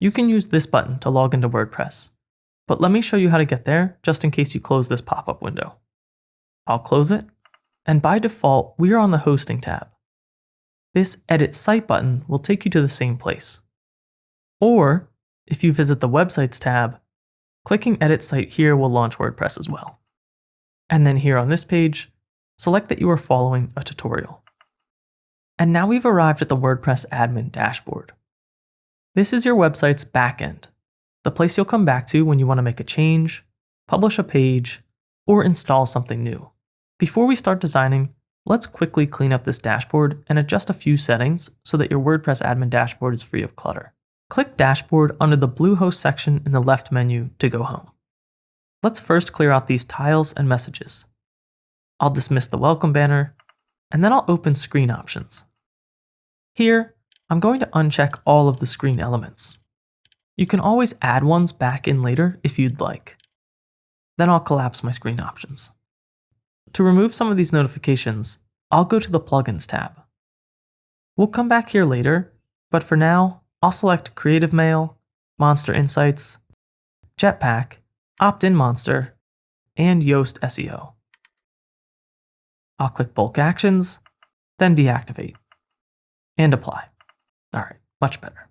You can use this button to log into WordPress, but let me show you how to get there just in case you close this pop-up window. I'll close it, and by default, we are on the Hosting tab. This Edit Site button will take you to the same place. Or, if you visit the Websites tab, clicking Edit Site here will launch WordPress as well. And then here on this page, select that you are following a tutorial. And now we've arrived at the WordPress admin dashboard. This is your website's backend, the place you'll come back to when you want to make a change, publish a page, or install something new. Before we start designing, let's quickly clean up this dashboard and adjust a few settings so that your WordPress admin dashboard is free of clutter. Click Dashboard under the Bluehost section in the left menu to go home. Let's first clear out these tiles and messages. I'll dismiss the welcome banner, and then I'll open Screen Options. Here, I'm going to uncheck all of the screen elements. You can always add ones back in later if you'd like. Then I'll collapse my screen options. To remove some of these notifications, I'll go to the Plugins tab. We'll come back here later, but for now, I'll select Creative Mail, Monster Insights, Jetpack, Opt-in Monster, and Yoast SEO. I'll click Bulk Actions, then Deactivate, and Apply. All right, much better.